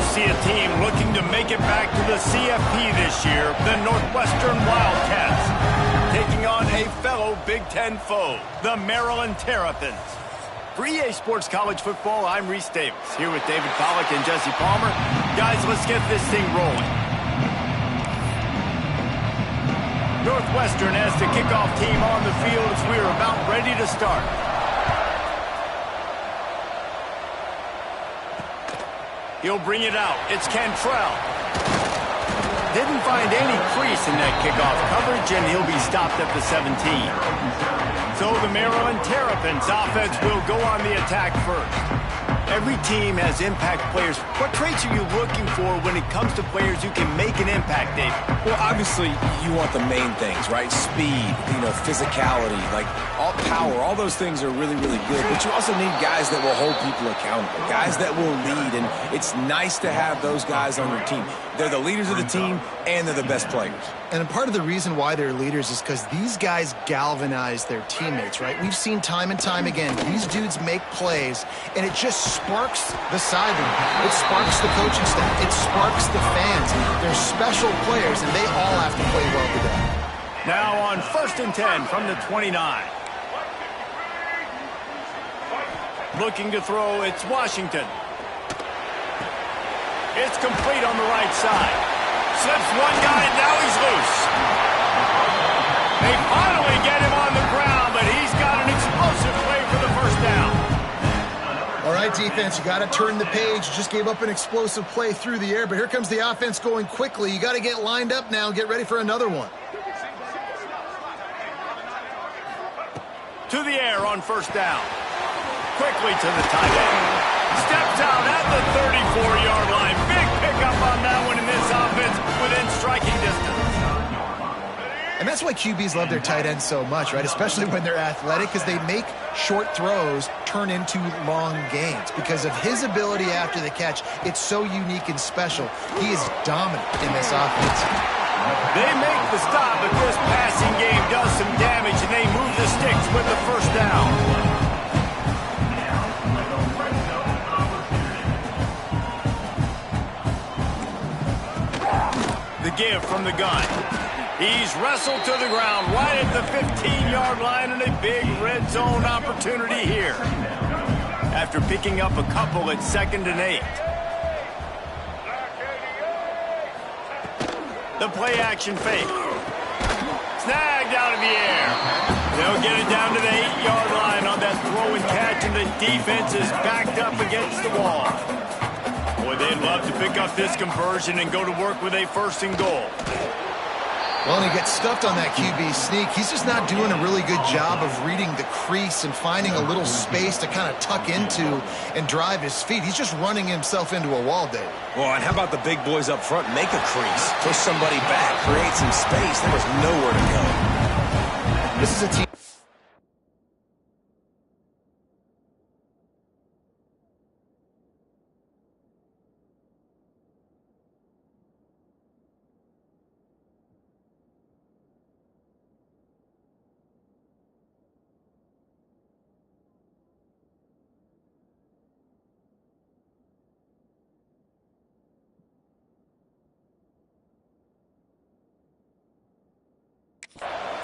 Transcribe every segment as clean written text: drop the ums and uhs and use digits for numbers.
see a team looking to make it back to the CFP this year, the Northwestern Wildcats, taking on a fellow Big Ten foe, the Maryland Terrapins. For EA Sports College Football, I'm Reese Davis, here with David Pollack and Jesse Palmer. Guys, let's get this thing rolling. Northwestern has the kickoff team on the field as we are about ready to start. He'll bring it out. It's Cantrell. Didn't find any crease in that kickoff coverage, and he'll be stopped at the 17. So the Maryland Terrapins offense will go on the attack first. Every team has impact players. What traits are you looking for when it comes to players who can make an impact, David? Well, obviously, you want the main things, right? Speed, physicality, like all power. All those things are really, really good. But you also need guys that will hold people accountable, guys that will lead. And it's nice to have those guys on your team. They're the leaders of the team, and they're the best players. And part of the reason why they're leaders is because these guys galvanize their teammates, right? We've seen time and time again, these dudes make plays, and it just sparks the sideline. It sparks the coaching staff. It sparks the fans. They're special players, and they all have to play well today. Now on 1st and 10 from the 29. Looking to throw, it's Washington. It's complete on the right side. Slips one guy, and now he's loose. They finally get him on the ground, but he's got an explosive play for the first down. All right, defense, you got to turn the page. You just gave up an explosive play through the air, but here comes the offense going quickly. You got to get lined up now and get ready for another one. To the air on 1st down. Quickly to the tight end. Steps out at the 34-yard line. Big pickup on that one in this offense within striking distance. And that's why QBs love their tight ends so much, right? Especially when they're athletic, because they make short throws turn into long gains. Because of his ability after the catch, it's so unique and special. He is dominant in this offense. They make the stop, but this passing game does some damage, and they move the sticks with the first down. The give from the gun. He's wrestled to the ground right at the 15-yard line, and a big red zone opportunity here. After picking up a couple at 2nd and 8. The play action fake. Snagged out of the air. They'll get it down to the 8-yard line on that throw and catch, and the defense is backed up against the wall. Boy, they'd love to pick up this conversion and go to work with a 1st and goal. Well, and he gets stuffed on that QB sneak. He's just not doing a really good job of reading the crease and finding a little space to kind of tuck into and drive his feet. He's just running himself into a wall, Dave. Well, and how about the big boys up front? Make a crease, push somebody back, create some space. There was nowhere to go. This is a team.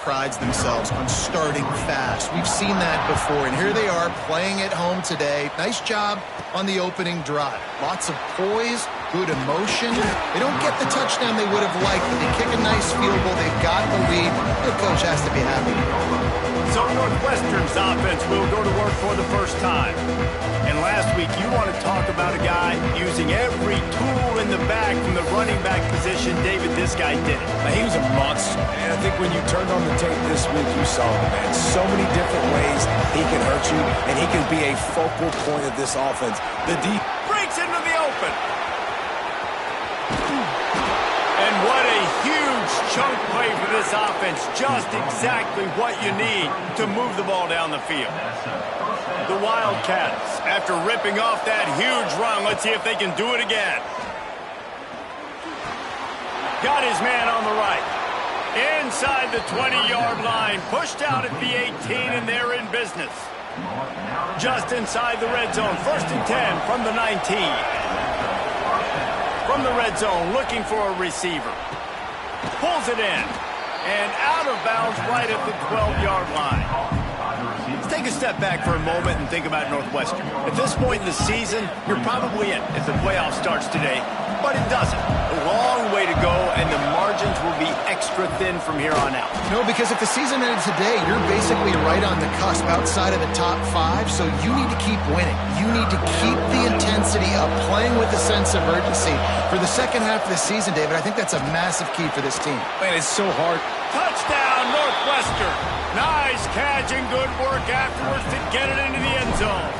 Prides themselves on starting fast. We've seen that before, and here they are playing at home today. Nice job on the opening drive. Lots of poise, good emotion. They don't get the touchdown they would have liked, but they kick a nice field goal. They've got the lead. The coach has to be happy. So Northwestern's offense will go to work for the first time. And last week, you want to talk about a guy using every tool in the bag from the running back position. David, this guy did it. He was a monster. And I think when you turned on the tape this week, you saw him, man. So many different ways he can hurt you, and he can be a focal point of this offense. The deep breaks into the open. And what a huge chunk play for this offense. Just exactly what you need to move the ball down the field. The Wildcats, after ripping off that huge run, let's see if they can do it again. Got his man on the right. Inside the 20-yard line, pushed out at the 18, and they're in business. Just inside the red zone, 1st and 10 from the 19. From the red zone, looking for a receiver. Pulls it in. And out of bounds right at the 12-yard line. Let's take a step back for a moment and think about Northwestern. At this point in the season, you're probably in if the playoff starts today, but it doesn't. A long way to go, and the margins will be extra thin from here on out. No, because if the season ended today, you're basically right on the cusp outside of the top 5, so you need to keep winning. You need to keep the intensity up, playing with a sense of urgency. For the second half of the season, David, I think that's a massive key for this team. Man, it's so hard. Touchdown, Northwestern. Nice catch and good work afterwards to get it into the end zone.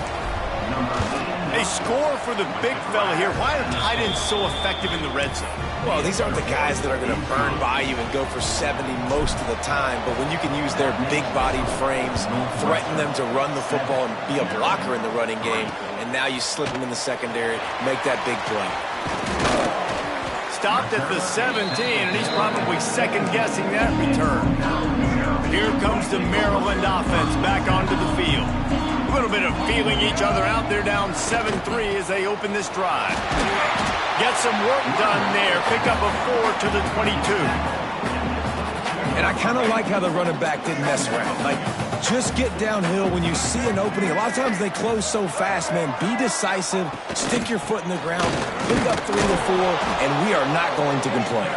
They score for the big fella here. Why are tight ends so effective in the red zone? Well, these aren't the guys that are going to burn by you and go for 70 most of the time, but when you can use their big-bodied frames, threaten them to run the football and be a blocker in the running game, and now you slip them in the secondary, make that big play. Stopped at the 17, and he's probably second-guessing that return. Here comes the Maryland offense back onto the field. A little bit of feeling each other out. They're down 7-3 as they open this drive. Get some work done there. Pick up a 4 to the 22. And I kind of like how the running back didn't mess around. Like, just get downhill when you see an opening. A lot of times they close so fast, man. Be decisive. Stick your foot in the ground. Put it up 3 to 4, and we are not going to complain.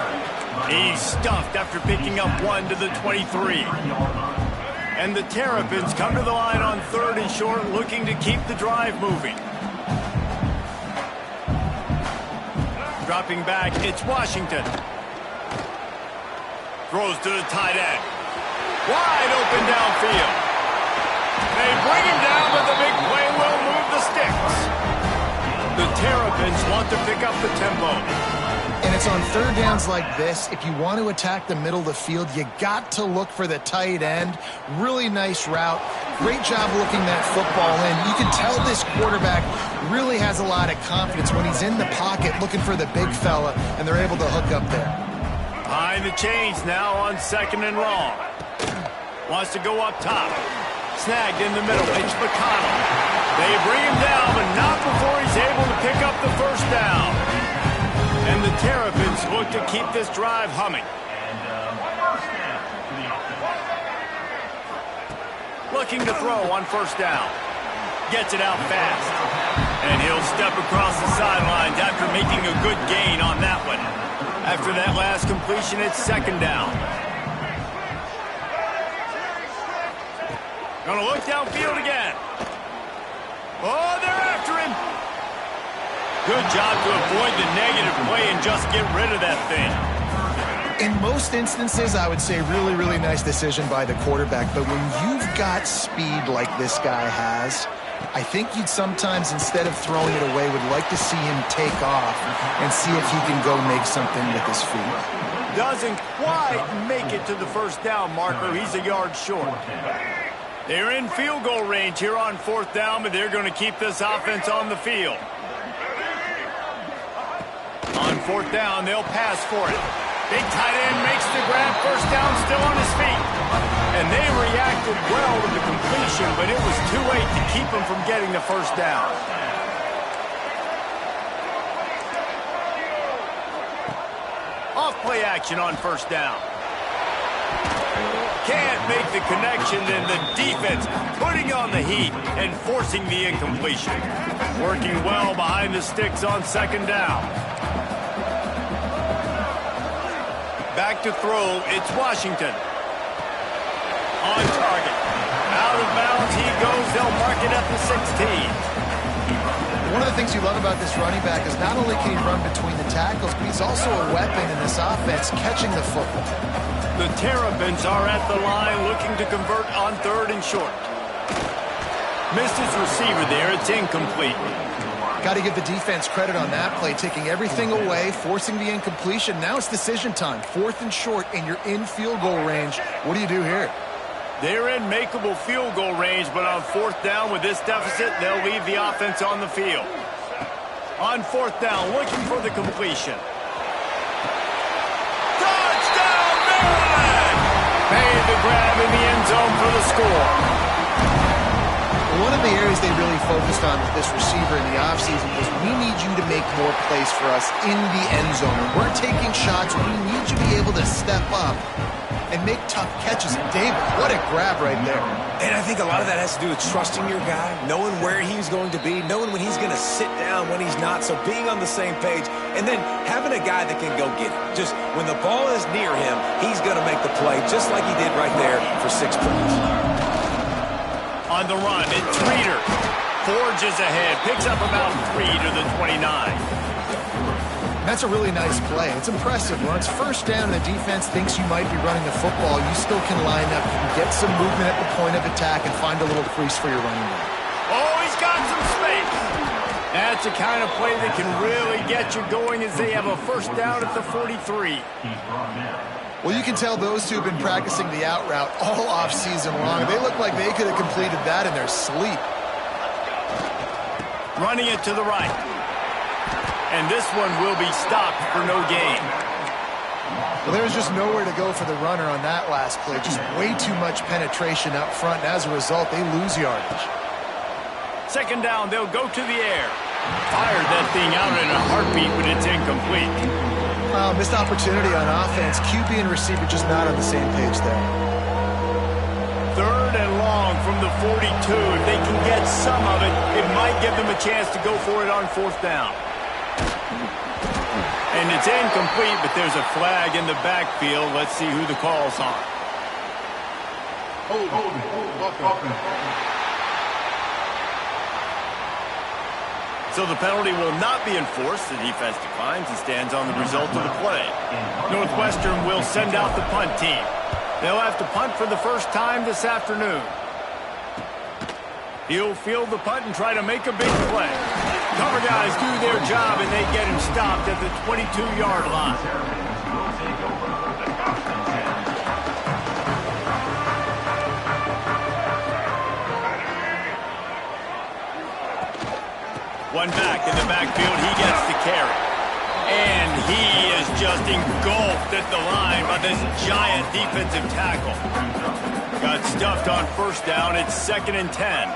He's stuffed after picking up 1 to the 23. And the Terrapins come to the line on 3rd and short, looking to keep the drive moving. Dropping back, it's Washington. Throws to the tight end. Wide open downfield. They bring him down, but the big play will move the sticks. The Terrapins want to pick up the tempo. And it's on 3rd downs like this. If you want to attack the middle of the field, you got to look for the tight end. Really nice route. Great job looking that football in. You can tell this quarterback really has a lot of confidence when he's in the pocket looking for the big fella, and they're able to hook up there. Behind the chains now on 2nd and long. Wants to go up top. Snagged in the middle. It's McConnell. They bring him down, but not before he's able to pick up the 1st down. And the Terrapins look to keep this drive humming. Looking to throw on 1st down. Gets it out fast. And he'll step across the sidelines after making a good gain on that one. After that last completion, it's 2nd down. Gonna look downfield again. Oh, they're after him. Good job to avoid the negative play and just get rid of that thing. In most instances, I would say really, really nice decision by the quarterback. But when you've got speed like this guy has, I think you'd sometimes, instead of throwing it away, would like to see him take off and see if he can go make something with his feet. Doesn't quite make it to the 1st down marker. He's a yard short. They're in field goal range here on 4th down, but they're going to keep this offense on the field. On 4th down, they'll pass for it. Big tight end makes the grab. 1st down, still on his feet. And they reacted well to the completion, but it was too late to keep him from getting the 1st down. Off play action on 1st down. Can't make the connection, and the defense putting on the heat and forcing the incompletion. Working well behind the sticks on 2nd down. Back to throw, it's Washington. On target. Out of bounds he goes. They'll mark it at the 16. One of the things you love about this running back is not only can he run between the tackles, but he's also a weapon in this offense, catching the football. The Terrapins are at the line looking to convert on 3rd and short. Missed his receiver there. It's incomplete. Got to give the defense credit on that play, taking everything away, forcing the incompletion. Now it's decision time. 4th and short, and you're in field goal range. What do you do here? They're in makeable field goal range, but on 4th down with this deficit, they'll leave the offense on the field. On 4th down, looking for the completion. Touchdown, Maryland! Made the grab in the end zone for the score. One of the areas they really focused on with this receiver in the offseason was we need you to make more plays for us in the end zone. When we're taking shots, we need you to be able to step up and make tough catches. David, what a grab right there. And I think a lot of that has to do with trusting your guy, knowing where he's going to be, knowing when he's going to sit down, when he's not, so being on the same page, and then having a guy that can go get it. Just when the ball is near him, he's going to make the play, just like he did right there for 6 points. On the run, it's Reeder. Forges ahead, picks up about 3 to the 29. That's a really nice play. It's impressive. When it's first down and the defense thinks you might be running the football, you still can line up, you can get some movement at the point of attack and find a little crease for your running back. Oh, he's got some space. That's the kind of play that can really get you going as they have a first down at the 43. Well, you can tell those two have been practicing the out route all off-season long. They look like they could have completed that in their sleep. Running it to the right. And this one will be stopped for no gain. Well, there's just nowhere to go for the runner on that last play. Just way too much penetration up front, and as a result, they lose yardage. Second down, they'll go to the air. Fired that thing out in a heartbeat, but it's incomplete. Missed opportunity on offense. QB and receiver just not on the same page there. Third and long from the 42. If they can get some of it, it might give them a chance to go for it on fourth down. And it's incomplete, but there's a flag in the backfield. Let's see who the call's on. So the penalty will not be enforced. The defense declines and stands on the result of the play. Northwestern will send out the punt team. They'll have to punt for the first time this afternoon. He'll field the punt and try to make a big play. Cover guys do their job, and they get him stopped at the 22-yard line. One back in the backfield, he gets the carry. And he is just engulfed at the line by this giant defensive tackle. Got stuffed on first down, it's 2nd and 10.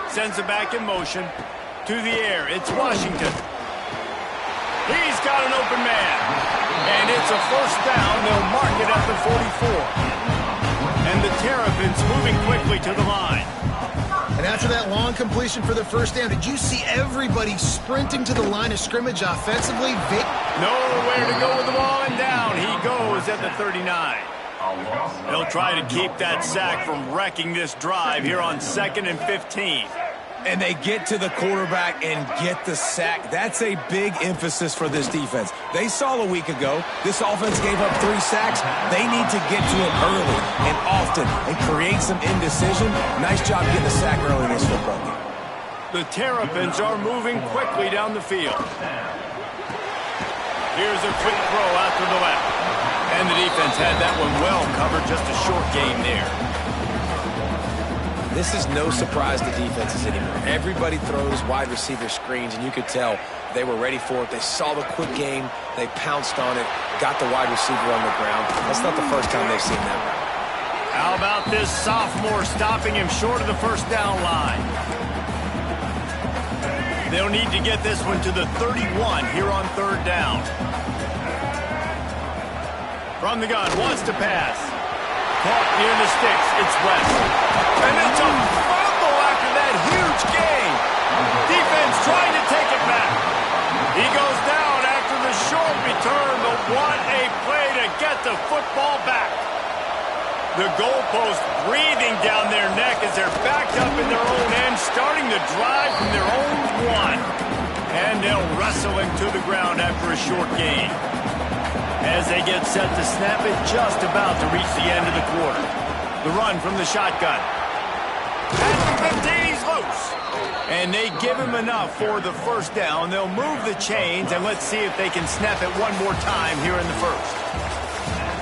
Sends it back in motion. To the air, it's Washington. He's got an open man. And it's a first down, they'll mark it at the 44. And the Terrapins moving quickly to the line. And after that long completion for the first down, did you see everybody sprinting to the line of scrimmage offensively? Nowhere to go with the ball, and down he goes at the 39. They'll try to keep that sack from wrecking this drive here on 2nd and 15. And they get to the quarterback and get the sack. That's a big emphasis for this defense. They saw a week ago, this offense gave up 3 sacks. They need to get to it early and often and create some indecision. Nice job getting the sack early in this football game. The Terrapins are moving quickly down the field. Here's a quick throw out to the left. And the defense had that one well covered, just a short gain there. This is no surprise to defenses anymore. Everybody throws wide receiver screens, and you could tell they were ready for it. They saw the quick game. They pounced on it, got the wide receiver on the ground. That's not the first time they've seen that. How about this sophomore stopping him short of the first down line? They'll need to get this one to the 31 here on 3rd down. From the gun, wants to pass. Caught near the sticks, it's West. And it's a fumble after that huge gain. Defense trying to take it back. He goes down after the short return, but what a play to get the football back. The goalpost breathing down their neck as they're backed up in their own end, starting to drive from their own 1. And they'll wrestle him to the ground after a short gain. As they get set to snap it, just about to reach the end of the quarter. The run from the shotgun. At the 15, he's loose. And they give him enough for the first down. They'll move the chains, and let's see if they can snap it one more time here in the first.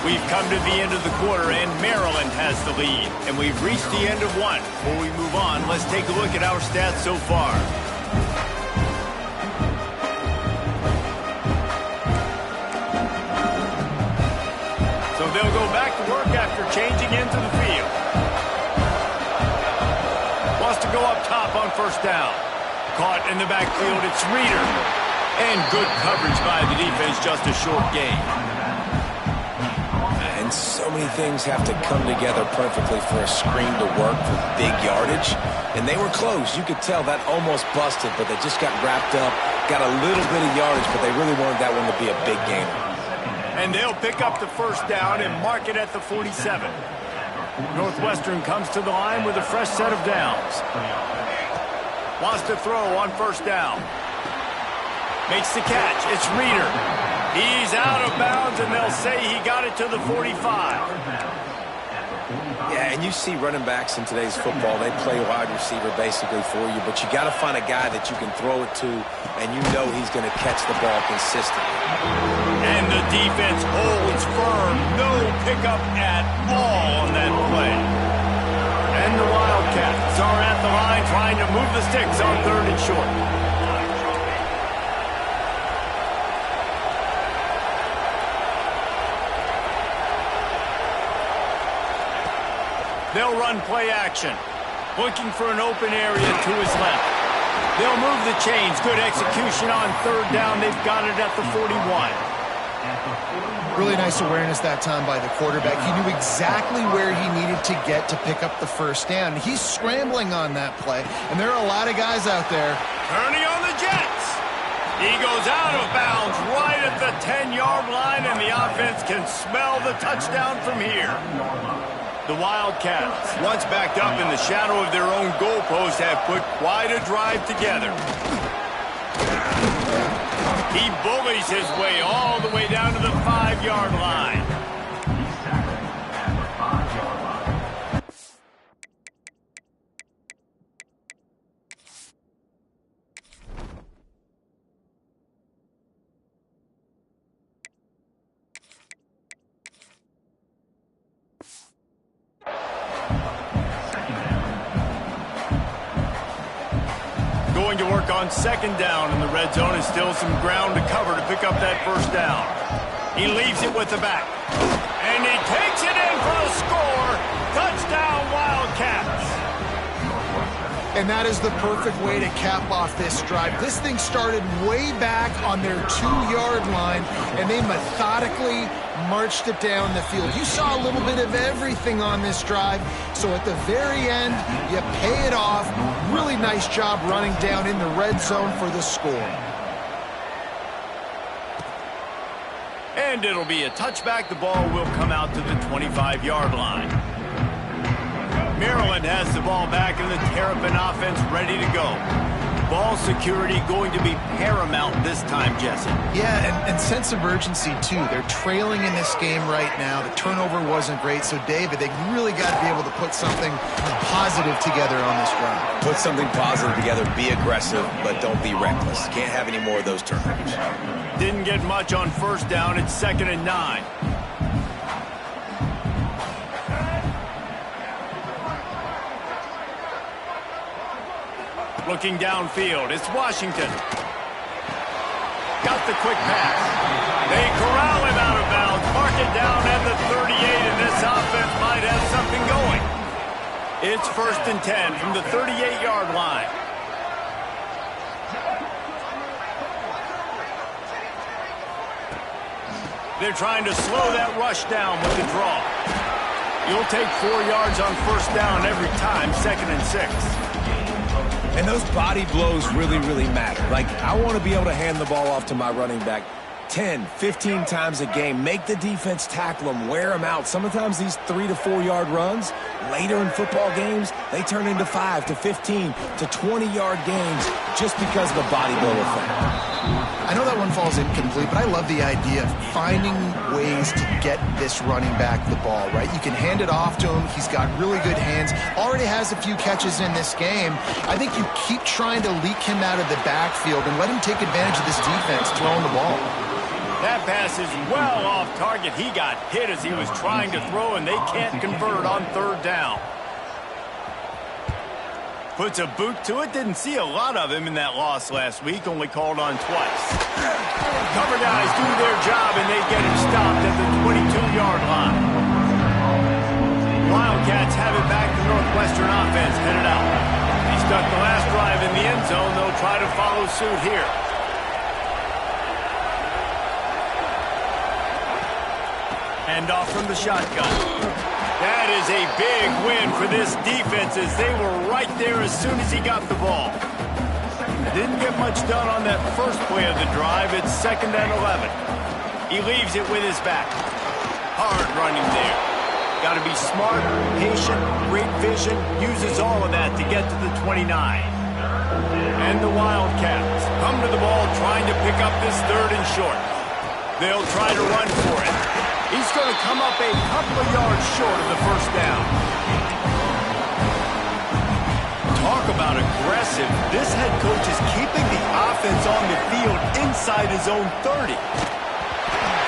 We've come to the end of the quarter, and Maryland has the lead. And we've reached the end of one. Before we move on, let's take a look at our stats so far. So they'll go back to work after changing into the field. Wants to to go up top on first down. Caught in the backfield, it's Reader. And good coverage by the defense, just a short gain. And so many things have to come together perfectly for a screen to work for big yardage. And they were close. You could tell that almost busted, but they just got wrapped up, got a little bit of yardage, but they really wanted that one to be a big gainer. And they'll pick up the first down and mark it at the 47. Northwestern comes to the line with a fresh set of downs. Wants to throw on first down. Makes the catch. It's Reader. He's out of bounds, and they'll say he got it to the 45. Yeah, and you see running backs in today's football, they play wide receiver basically for you, but you got to find a guy that you can throw it to, and you know he's going to catch the ball consistently. And the defense holds firm. No pickup at all on that play. And the Wildcats are at the line trying to move the sticks on 3rd and short. They'll run play action. Looking for an open area to his left. They'll move the chains. Good execution on 3rd down. They've got it at the 41. Really nice awareness that time by the quarterback. He knew exactly where he needed to get to pick up the first down. He's scrambling on that play, and there are a lot of guys out there. Turning on the Jets. He goes out of bounds right at the 10-yard line, and the offense can smell the touchdown from here. The Wildcats, once backed up in the shadow of their own goalpost, have put quite a drive together. He bullies his way all the way down to the 5-yard line. Going to work on 2nd down in the red zone, and still some ground to cover to pick up that first down. He leaves it with the back. And he takes it in for the score. Touchdown, Wildcats. And that is the perfect way to cap off this drive. This thing started way back on their 2-yard line, and they methodically marched it down the field. You saw a little bit of everything on this drive, so at the very end, you pay it off. Really nice job running down in the red zone for the score. And it'll be a touchback. The ball will come out to the 25-yard line. Maryland has the ball back, and the Terrapin offense ready to go. Ball security going to be paramount this time, Jesse. Yeah, and sense of urgency, too. They're trailing in this game right now. The turnover wasn't great. So, David, they really got to be able to put something positive together on this drive. Put something positive together, be aggressive, but don't be reckless. Can't have any more of those turnovers. Didn't get much on first down. It's 2nd and 9. Looking downfield, it's Washington. Got the quick pass. They corral him out of bounds, mark it down at the 38, and this offense might have something going. It's 1st and 10 from the 38-yard line. They're trying to slow that rush down with the draw. You'll take 4 yards on first down every time, 2nd and 6. And those body blows really, really matter. Like, I want to be able to hand the ball off to my running back 10, 15 times a game. Make the defense tackle them, wear them out. Sometimes these 3 to 4 yard runs, later in football games, they turn into 5 to 15 to 20-yard games just because of the body blow effect. I know that one falls incomplete, but I love the idea of finding ways to get this running back the ball, right? You can hand it off to him. He's got really good hands. Already has a few catches in this game. I think you keep trying to leak him out of the backfield and let him take advantage of this defense throwing the ball. That pass is well off target. He got hit as he was trying to throw, and they can't convert on 3rd down. Puts a boot to it. Didn't see a lot of him in that loss last week. Only called on twice. Cover guys do their job, and they get him stopped at the 22-yard line. Wildcats have it back. The Northwestern offense headed out. He's follow suit here. Hand off from the shotgun. That is a big win for this defense as they were right there as soon as he got the ball. Didn't get much done on that first play of the drive. It's 2nd and 11. He leaves it with his back. Hard running there. Got to be smart, patient, great vision. Uses all of that to get to the 29. And the Wildcats come to the ball trying to pick up this 3rd and short. They'll try to run for it. He's going to come up a couple of yards short of the 1st down. Talk about aggressive. This head coach is keeping the offense on the field inside his own 30.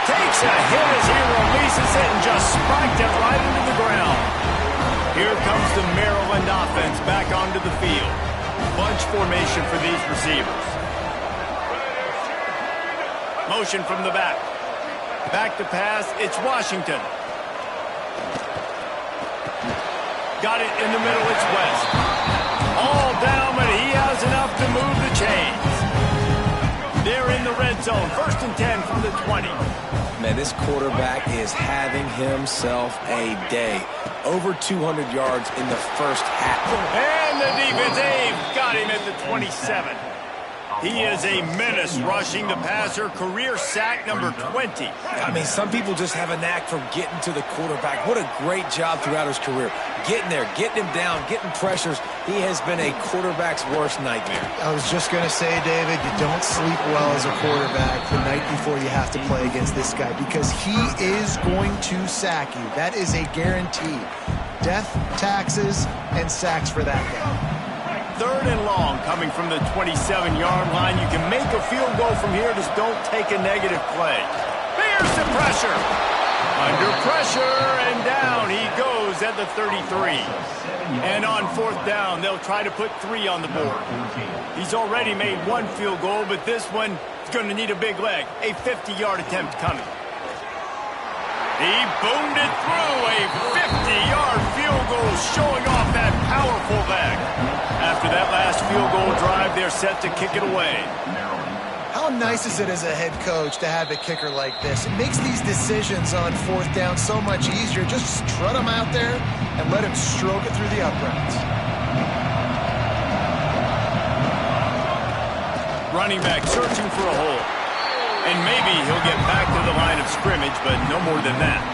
Takes a hit as he releases it and just spiked it right into the ground. Here comes the Maryland offense back onto the field. Bunch formation for these receivers. Motion from the back. Back to pass, it's Washington. Got it in the middle, it's West. All down, but he has enough to move the chains. They're in the red zone, 1st and 10 from the 20. Man, this quarterback is having himself a day. Over 200 yards in the first half. And the defense, they've got him at the 27. He is a menace rushing the passer. Career sack number 20. I mean, some people just have a knack for getting to the quarterback. What a great job throughout his career. Getting there, getting him down, getting pressures. He has been a quarterback's worst nightmare. I was just going to say, David, you don't sleep well as a quarterback the night before you have to play against this guy because he is going to sack you. That is a guarantee. Death, taxes, and sacks for that guy. 3rd and long coming from the 27-yard line. You can make a field goal from here. Just don't take a negative play. Here's the pressure. Under pressure, and down he goes at the 33. And on 4th down, they'll try to put 3 on the board. He's already made 1 field goal, but this one is going to need a big leg. A 50-yard attempt coming. He boomed it through. A 50-yard field goal showing off that powerful leg. After that last field goal drive, they're set to kick it away. How nice is it as a head coach to have a kicker like this? It makes these decisions on 4th down so much easier. Just strut him out there and let him stroke it through the uprights. Running back searching for a hole. And maybe he'll get back to the line of scrimmage, but no more than that.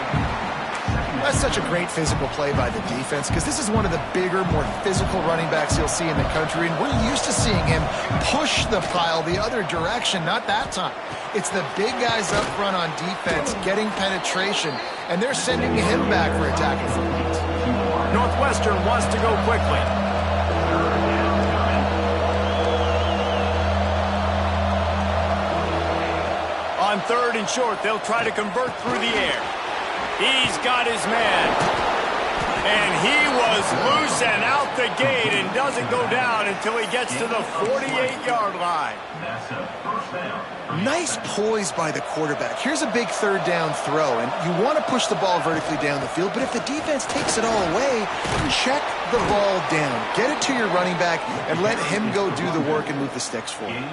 That's such a great physical play by the defense because this is one of the bigger, more physical running backs you'll see in the country, and we're used to seeing him push the pile the other direction, not that time. It's the big guys up front on defense getting penetration, and they're sending him back for a tackle for loss. Northwestern wants to go quickly. On 3rd and short, they'll try to convert through the air. He's got his man. And he was loose and out the gate and doesn't go down until he gets to the 48-yard line. Nice poise by the quarterback. Here's a big 3rd down throw, and you want to push the ball vertically down the field, but if the defense takes it all away, check the ball down. Get it to your running back and let him go do the work and move the sticks for you.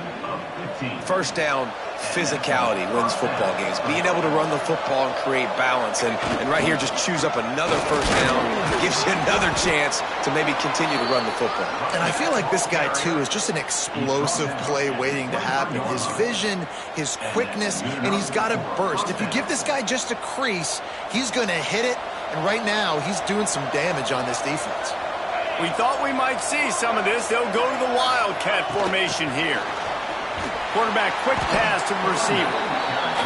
1st down, physicality wins football games. Being able to run the football and create balance. And right here, just choose up another 1st down. Gives you another chance to maybe continue to run the football. And I feel like this guy, too, is just an explosive play waiting to happen. His vision, his quickness, and he's got a burst. If you give this guy just a crease, he's going to hit it. And right now, he's doing some damage on this defense. We thought we might see some of this. They'll go to the Wildcat formation here. Quarterback, quick pass to the receiver.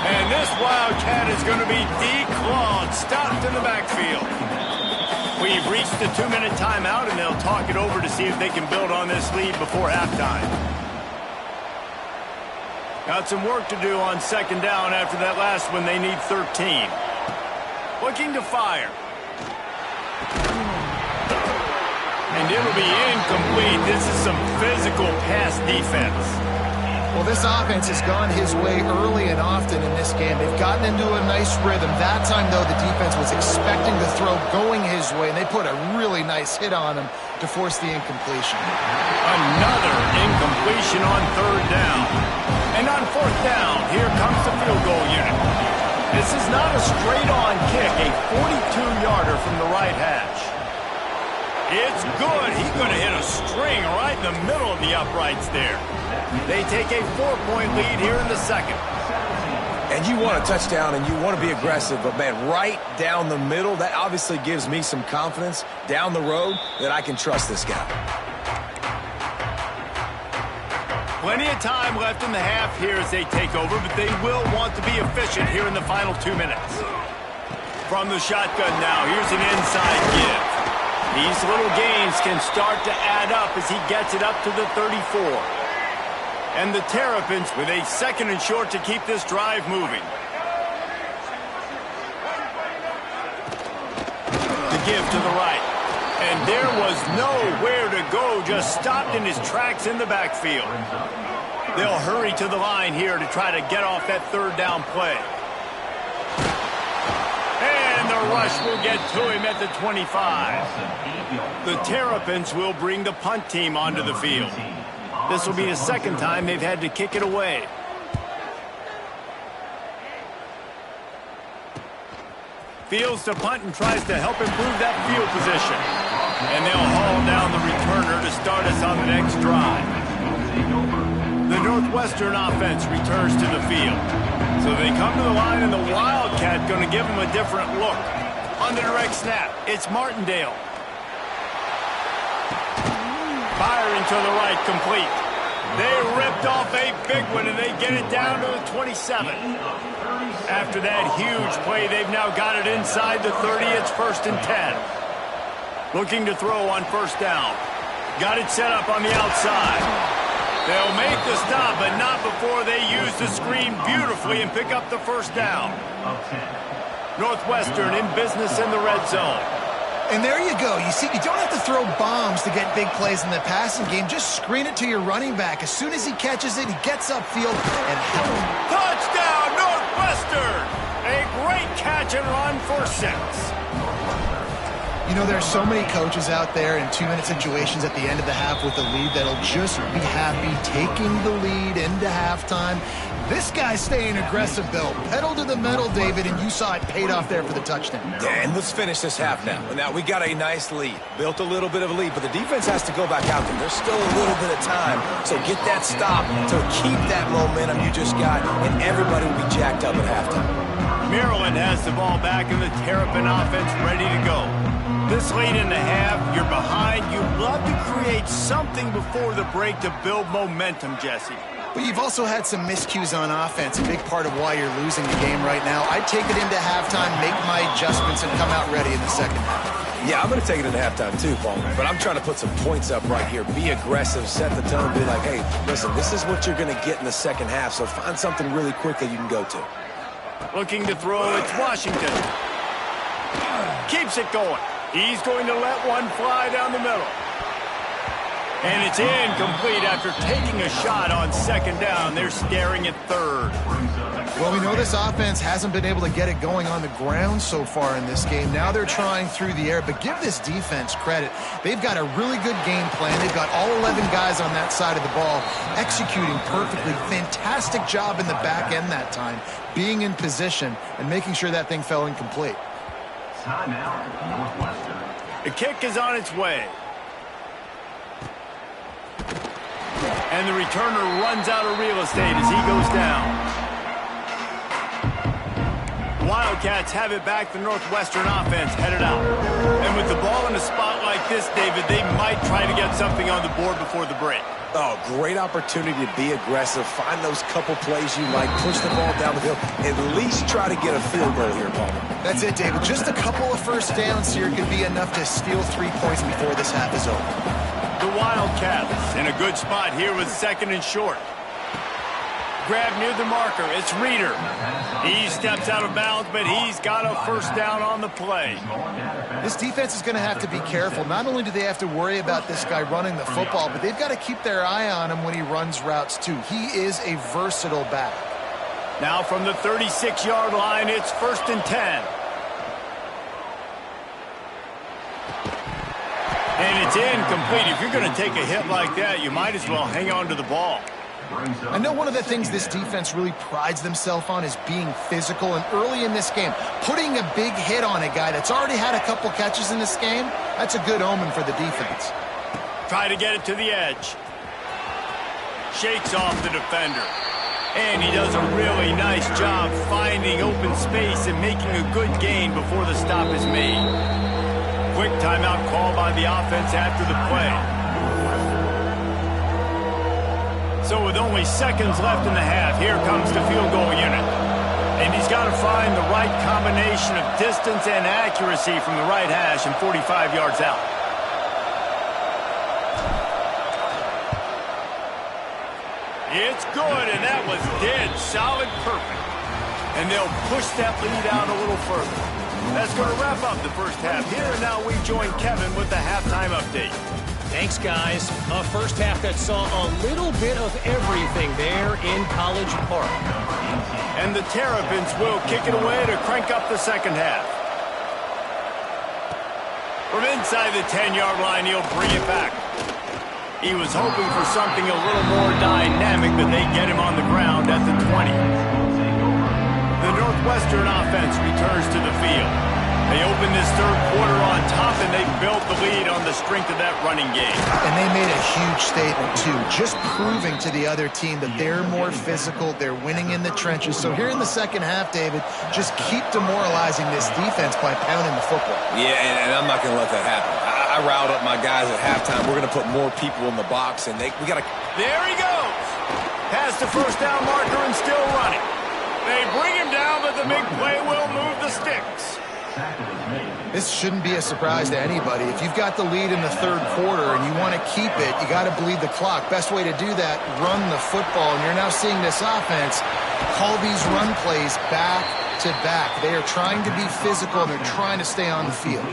And this Wildcat is going to be declawed, stopped in the backfield. We've reached the 2-minute timeout, and they'll talk it over to see if they can build on this lead before halftime. Got some work to do on 2nd down after that last one. They need 13. Looking to fire. And it'll be incomplete. This is some physical pass defense. Well, this offense has gone his way early and often in this game. They've gotten into a nice rhythm. That time, though, the defense was expecting the throw going his way, and they put a really nice hit on him to force the incompletion. Another incompletion on third down. And on fourth down, here comes the field goal unit. This is not a straight-on kick, a 42-yarder from the right hash. It's good. He's going to hit a string right in the middle of the uprights there. They take a 4-point lead here in the second. And you want a touchdown and you want to be aggressive, but, man, right down the middle, that obviously gives me some confidence down the road that I can trust this guy. Plenty of time left in the half here as they take over, but they will want to be efficient here in the final 2 minutes. From the shotgun now, here's an inside give. These little gains can start to add up as he gets it up to the 34. And the Terrapins with a 2nd and short to keep this drive moving. The give to the right. And there was nowhere to go, just stopped in his tracks in the backfield. They'll hurry to the line here to try to get off that third down play. And the rush will get to him at the 25. The Terrapins will bring the punt team onto the field. This will be the 2nd time they've had to kick it away. Fields to punt and tries to help improve that field position. And they'll haul down the returner to start us on the next drive. The Northwestern offense returns to the field. So they come to the line, and the Wildcat going to give them a different look. On the direct snap, it's Martindale. Firing to the right, complete. They ripped off a big one, and they get it down to the 27. After that huge play, they've now got it inside the 30. It's 1st and 10. Looking to throw on 1st down. Got it set up on the outside. They'll make the stop, but not before they use the screen beautifully and pick up the 1st down. Northwestern in business in the red zone. And there you go. You see, you don't have to throw bombs to get big plays in the passing game. Just screen it to your running back. As soon as he catches it, he gets upfield and touchdown, Northwestern! A great catch and run for 6. You know, there are so many coaches out there in 2-minute situations at the end of the half with a lead that'll just be happy taking the lead into halftime. This guy's staying aggressive, Bill. Pedal to the metal, David, and you saw it paid off there for the touchdown. Yeah, and let's finish this half now. Now, we got a nice lead. Built a little bit of a lead, but the defense has to go back out there. There's still a little bit of time. So get that stop to keep that momentum you just got, and everybody will be jacked up at halftime. Maryland has the ball back, and the Terrapin offense ready to go. This late in the half, you're behind. You'd love to create something before the break to build momentum, Jesse. But you've also had some miscues on offense, a big part of why you're losing the game right now. I'd take it into halftime, make my adjustments, and come out ready in the 2nd half. Yeah, I'm going to take it into halftime too, Paul. But I'm trying to put some points up right here. Be aggressive, set the tone, be like, hey, listen, this is what you're going to get in the 2nd half, so find something really quick that you can go to. Looking to throw, it's Washington. Keeps it going. He's going to let one fly down the middle. And it's incomplete after taking a shot on 2nd down. They're staring at 3rd. Well, we know this offense hasn't been able to get it going on the ground so far in this game. Now they're trying through the air, but give this defense credit. They've got a really good game plan. They've got all 11 guys on that side of the ball executing perfectly. Fantastic job in the back end that time, being in position and making sure that thing fell incomplete. The kick is on its way. And the returner runs out of real estate as he goes down. Wildcats have it back. The Northwestern offense headed out. And with the ball in a spot like this, David, they might try to get something on the board before the break. Oh, great opportunity to be aggressive. Find those couple plays you like. Push the ball down the field. At least try to get a field goal here, Paul. That's it, David. Just a couple of 1st downs here could be enough to steal 3 points before this half is over. The Wildcats in a good spot here with 2nd and short. grab near the marker. It's Reeder. He steps out of bounds, but he's got a first down on the play. This defense is going to have to be careful. Not only do they have to worry about this guy running the football, but they've got to keep their eye on him when he runs routes too. He is a versatile back. Now from the 36-yard line, it's 1st and 10. And it's incomplete. If you're going to take a hit like that, you might as well hang on to the ball. I know one of the things this defense really prides themselves on is being physical, and early in this game, putting a big hit on a guy that's already had a couple catches in this game, that's a good omen for the defense. Try to get it to the edge. Shakes off the defender. And he does a really nice job finding open space and making a good gain before the stop is made. Quick timeout call by the offense after the play. So with only seconds left in the half, here comes the field goal unit. And he's got to find the right combination of distance and accuracy from the right hash and 45 yards out. It's good, and that was dead solid perfect. And they'll push that lead out a little further. That's going to wrap up the first half here, and now we join Kevin with the halftime update. Thanks, guys. A first half that saw a little bit of everything there in College Park. And the Terrapins will kick it away to crank up the second half. From inside the 10-yard line, he'll bring it back. He was hoping for something a little more dynamic, but they get him on the ground at the 20. The Northwestern offense returns to the field. They open this third quarter on top, and they built the lead on the strength of that running game. And they made a huge statement, too, just proving to the other team that they're more physical, they're winning in the trenches. So here in the second half, David, just keep demoralizing this defense by pounding the football. Yeah, and I'm not going to let that happen. I riled up my guys at halftime. We're going to put more people in the box, and we got to... There he goes! Past the first down marker and still running. They bring him down, but the big play will move the sticks. This shouldn't be a surprise to anybody. If you've got the lead in the third quarter and you want to keep it, you got to bleed the clock. Best way to do that, run the football. And you're now seeing this offense call these run plays back to back. They are trying to be physical, and they're trying to stay on the field.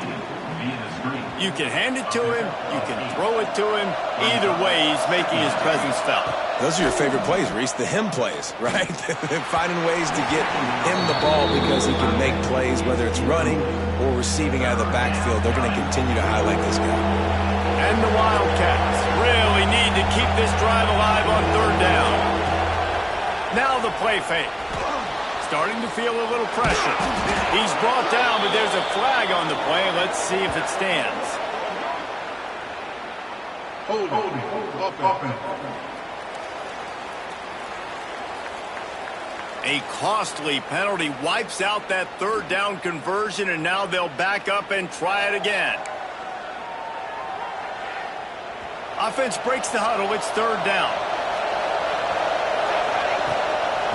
You can hand it to him, you can throw it to him. Either way, he's making his presence felt. Those are your favorite plays, Reese, the him plays, right? Finding ways to get him the ball because he can make plays, whether it's running or receiving out of the backfield. They're going to continue to highlight this guy. And the Wildcats really need to keep this drive alive on third down. Now the play fake. Starting to feel a little pressure. He's brought down, but there's a flag on the play. Let's see if it stands. A costly penalty wipes out that third down conversion, and now they'll back up and try it again. Offense breaks the huddle. It's third down.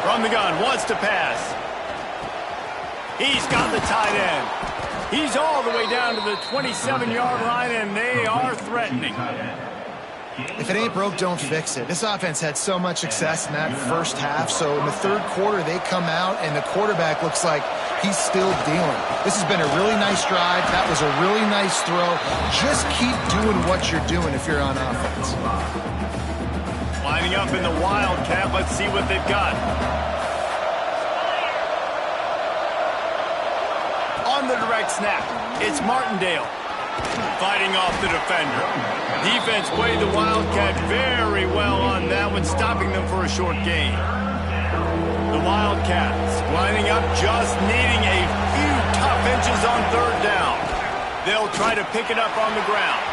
From the gun, wants to pass. He's got the tight end. He's all the way down to the 27-yard line, and they are threatening. If it ain't broke, don't fix it. This offense had so much success in that first half, so in the third quarter, they come out, and the quarterback looks like he's still dealing. This has been a really nice drive. That was a really nice throw. Just keep doing what you're doing if you're on offense. Lining up in the Wildcat. Let's see what they've got. On the direct snap, it's Martindale. Fighting off the defender. Defense played the Wildcat very well on that one, stopping them for a short gain. The Wildcats lining up, just needing a few tough inches on third down. They'll try to pick it up on the ground.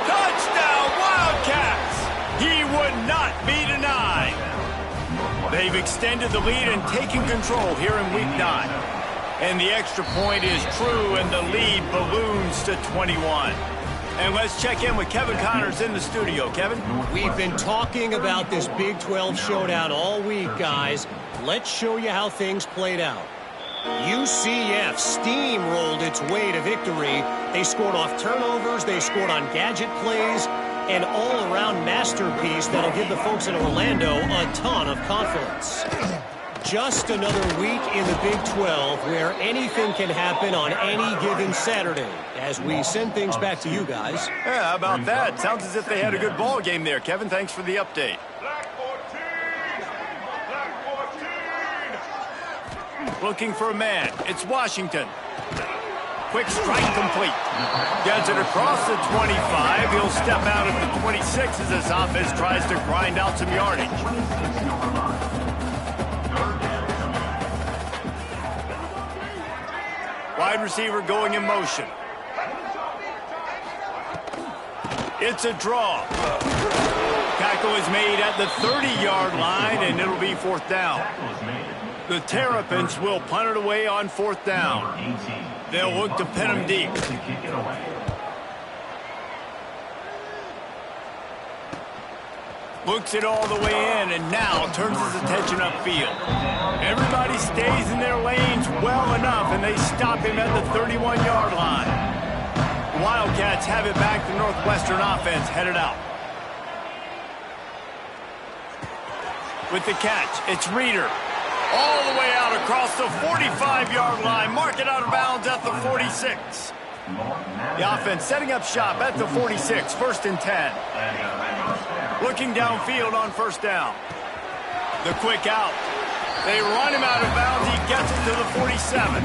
Touchdown, Wildcats! He would not be denied. They've extended the lead and taken control here in Week 9. And the extra point is true, and the lead balloons to 21. And let's check in with Kevin Connors in the studio. Kevin? We've been talking about this Big 12 showdown all week, guys. Let's show you how things played out. UCF steamrolled its way to victory. They scored off turnovers. They scored on gadget plays. An all-around masterpiece that'll give the folks in Orlando a ton of confidence. Just another week in the Big 12 where anything can happen on any given Saturday. As we send things back to you guys. Yeah, how about that? Sounds as if they had a good ball game there. Kevin, thanks for the update. Looking for a man. It's Washington. Quick strike complete. Gets it across the 25. He'll step out at the 26 as this offense tries to grind out some yardage. Wide receiver going in motion. It's a draw. Tackle is made at the 30-yard line, and it'll be 4th down. The Terrapins will punt it away on 4th down. They'll look to pin him deep. Looks it all the way in, and now turns his attention upfield. Everybody stays in their lanes well enough, and they stop him at the 31-yard line. The Wildcats have it back. The Northwestern offense headed out. With the catch, it's Reeder. All the way out across the 45-yard line. Mark it out of bounds at the 46. The offense setting up shop at the 46. 1st and 10. Looking downfield on 1st down. The quick out. They run him out of bounds. He gets it to the 47.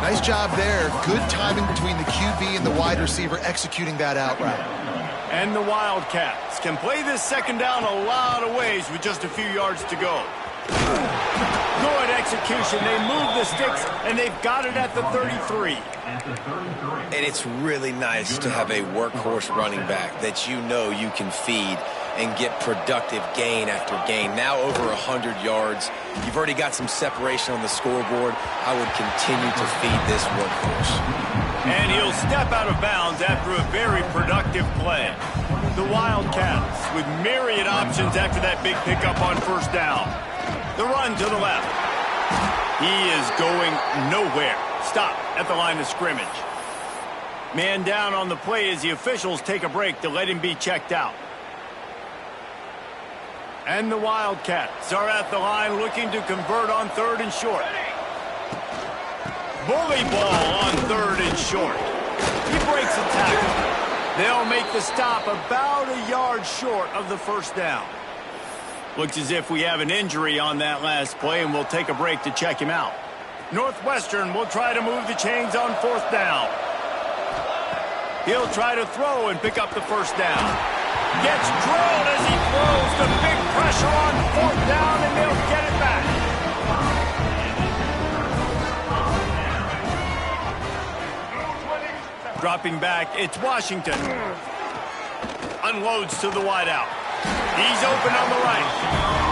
Nice job there. Good timing between the QB and the wide receiver executing that out route. And the Wildcats can play this 2nd down a lot of ways with just a few yards to go. Good execution. They move the sticks, and they've got it at the 33. And it's really nice to have a workhorse running back that you know you can feed and get productive gain after gain. Now over 100 yards. You've already got some separation on the scoreboard. I would continue to feed this workhorse. And he'll step out of bounds after a very productive play. The Wildcats with myriad options after that big pickup on 1st down. The run to the left. He is going nowhere. Stop at the line of scrimmage. Man down on the play as the officials take a break to let him be checked out. And the Wildcats are at the line looking to convert on 3rd and short. Bully ball on 3rd and short. He breaks a tackle. They'll make the stop about a yard short of the 1st down. Looks as if we have an injury on that last play, and we'll take a break to check him out. Northwestern will try to move the chains on 4th down. He'll try to throw and pick up the 1st down. Gets drilled as he throws. The big pressure on 4th down, and they'll get it back. Dropping back, it's Washington. Unloads to the wideout. He's open on the right.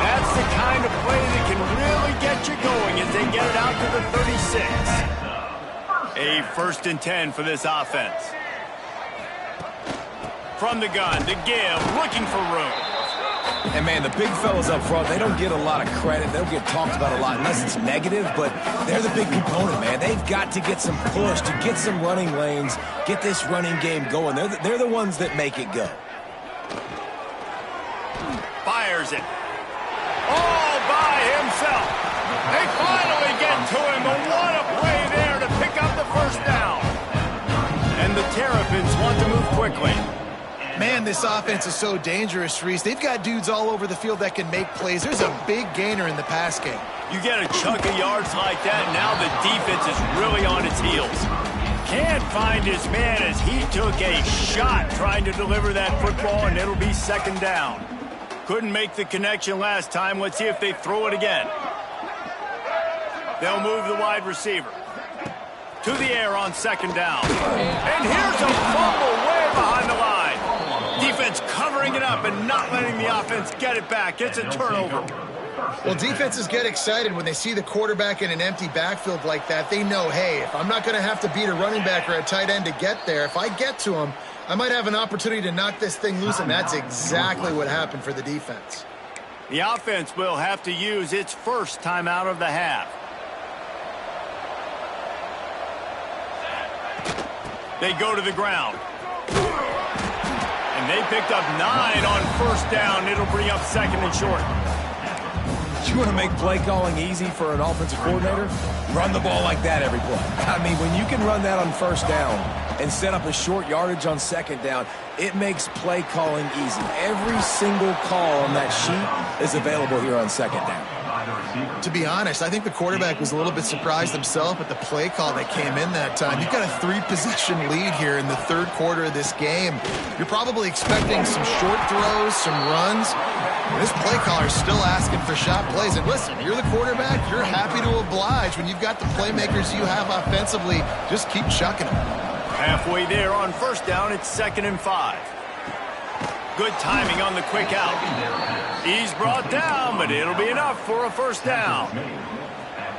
That's the kind of play that can really get you going as they get it out to the 36. A 1st and 10 for this offense. From the gun to give, looking for room. And, man, the big fellas up front, they don't get a lot of credit. They don't get talked about a lot unless it's negative, but they're the big component, man. They've got to get some push, to get some running lanes, get this running game going. They're the ones that make it go. Fires it. All by himself. They finally get to him, but what a play there to pick up the 1st down. And the Terrapins want to move quickly. Man, this offense is so dangerous, Reese. They've got dudes all over the field that can make plays. There's a big gainer in the pass game. You get a chunk of yards like that, now the defense is really on its heels. Can't find his man as he took a shot trying to deliver that football, and it'll be 2nd down. Couldn't make the connection last time. Let's see if they throw it again. They'll move the wide receiver to the air on 2nd down. And here's a fumble way behind the line. Defense covering it up and not letting the offense get it back. It's a turnover. Well, defenses get excited when they see the quarterback in an empty backfield like that. They know, hey, if I'm not going to have to beat a running back or a tight end to get there, if I get to him, I might have an opportunity to knock this thing loose, and that's exactly what happened for the defense. The offense will have to use its 1st timeout of the half. They go to the ground. And And they picked up 9 on first down. It'll bring up second and short. You want to make play calling easy for an offensive coordinator? Run the ball like that every play. I mean, when you can run that on first down and set up a short yardage on second down, it makes play calling easy. Every single call on that sheet is available here on second down. To be honest, I think the quarterback was a little bit surprised himself at the play call that came in that time. You've got a 3-possession lead here in the third quarter of this game. You're probably expecting some short throws, some runs. This play caller is still asking for shot plays. And listen, you're the quarterback. You're happy to oblige. When you've got the playmakers you have offensively, just keep chucking them. Halfway there on first down, it's 2nd and 5. Good timing on the quick out. He's brought down, but it'll be enough for a first down.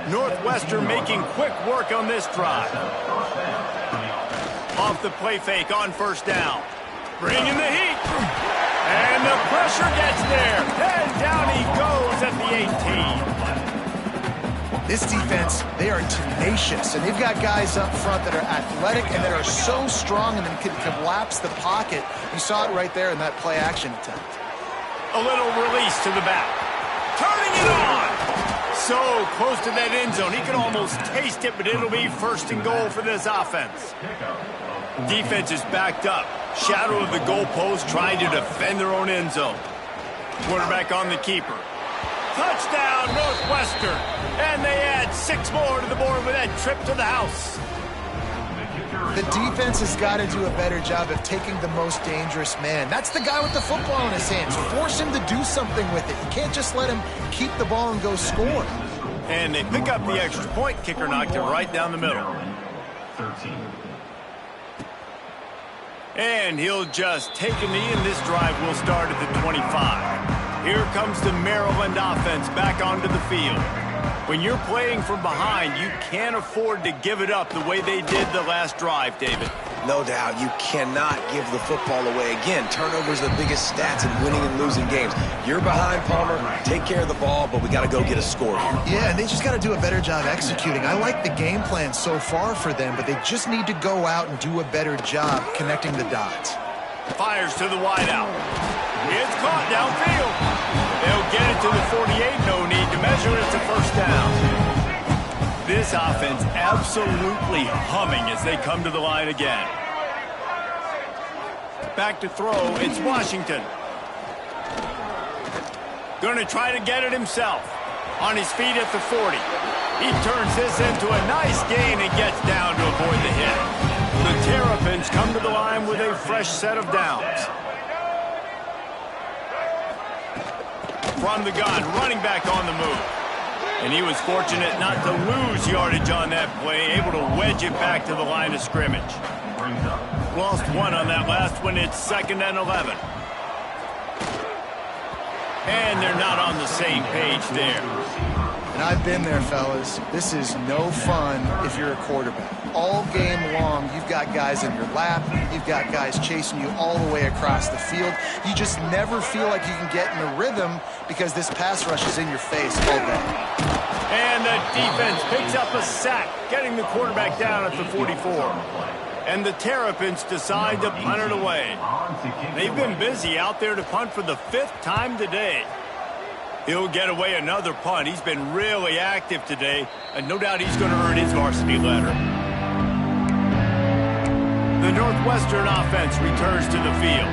Northwestern making quick work on this drive. Off the play fake on first down. Bringing the heat. And the pressure gets there. And down he goes at the 18. This defense, they are tenacious, and they've got guys up front that are athletic and that are so strong and then can collapse the pocket. You saw it right there in that play-action attempt. A little release to the back. Turning it on! So close to that end zone. He can almost taste it, but it'll be 1st and goal for this offense. Defense is backed up. Shadow of the goalpost, trying to defend their own end zone. Quarterback on the keeper. Touchdown, Northwestern. And they add 6 more to the board with that trip to the house. The defense has got to do a better job of taking the most dangerous man. That's the guy with the football in his hands. Force him to do something with it. You can't just let him keep the ball and go score. And they pick up the extra point. Kicker knocked it right down the middle. And he'll just take a knee, and this drive will start at the 25. Here comes the Maryland offense back onto the field. When you're playing from behind, you can't afford to give it up the way they did the last drive, David. No doubt, you cannot give the football away. Again, turnovers are the biggest stats in winning and losing games. You're behind, Palmer. Take care of the ball, but we got to go get a score here. Yeah, and they just got to do a better job executing. I like the game plan so far for them, but they just need to go out and do a better job connecting the dots. Fires to the wideout. It's caught downfield. They'll get it to the 48. No need to measure. It's a first down. This offense absolutely humming as they come to the line again. Back to throw. It's Washington. Going to try to get it himself. On his feet at the 40. He turns this into a nice gain and gets down to avoid the hit. The Terrapins come to the line with a fresh set of downs. From the gun, running back on the move. And he was fortunate not to lose yardage on that play, able to wedge it back to the line of scrimmage. Lost 1 on that last one. It's 2nd and 11. And they're not on the same page there. And I've been there, fellas. This is no fun if you're a quarterback. All game long, you've got guys in your lap. You've got guys chasing you all the way across the field. You just never feel like you can get in a rhythm because this pass rush is in your face all day. And the defense picks up a sack, getting the quarterback down at the 44. And the Terrapins decide to punt it away. They've been busy out there to punt for the 5th time today. He'll get away another punt. He's been really active today, and no doubt he's going to earn his varsity letter. The Northwestern offense returns to the field.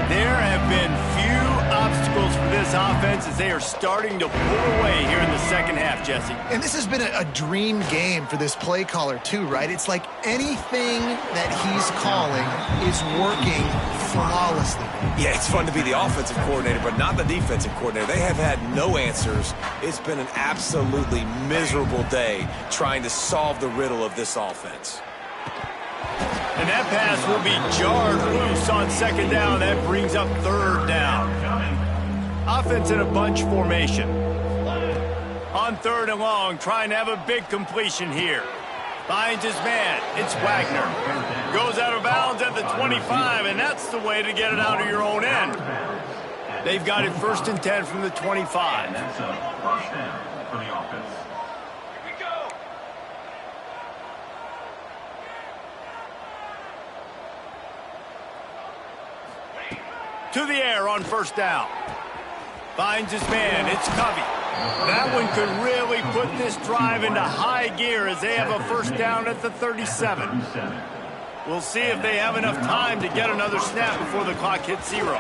There have been few obstacles for this offense as they are starting to pull away here in the second half, Jesse. And this has been a dream game for this play caller too, right? It's like anything that he's calling is working flawlessly. Yeah, it's fun to be the offensive coordinator, but not the defensive coordinator. They have had no answers. It's been an absolutely miserable day trying to solve the riddle of this offense. And that pass will be jarred loose on 2nd down. That brings up 3rd down. Offense in a bunch formation. On 3rd and long, trying to have a big completion here. Finds his man. It's Wagner. Goes out of bounds at the 25, and that's the way to get it out of your own end. They've got it 1st and 10 from the 25. That's a first down for the offense. to the air on first down. Finds his man. It's Covey. That one could really put this drive into high gear as they have a first down at the 37. We'll see if they have enough time to get another snap before the clock hits 0.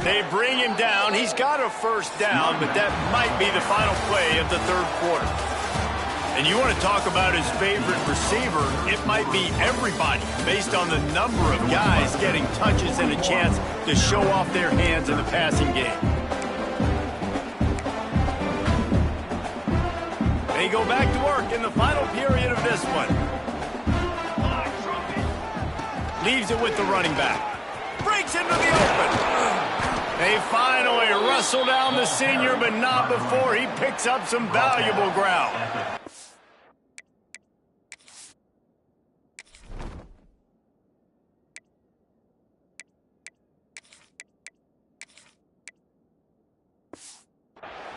They bring him down. He's got a first down, but that might be the final play of the third quarter. And you want to talk about his favorite receiver, it might be everybody based on the number of guys getting touches and a chance to show off their hands in the passing game. They go back to work in the final period of this one. Leaves it with the running back. Breaks into the open. They finally wrestle down the senior, but not before he picks up some valuable ground.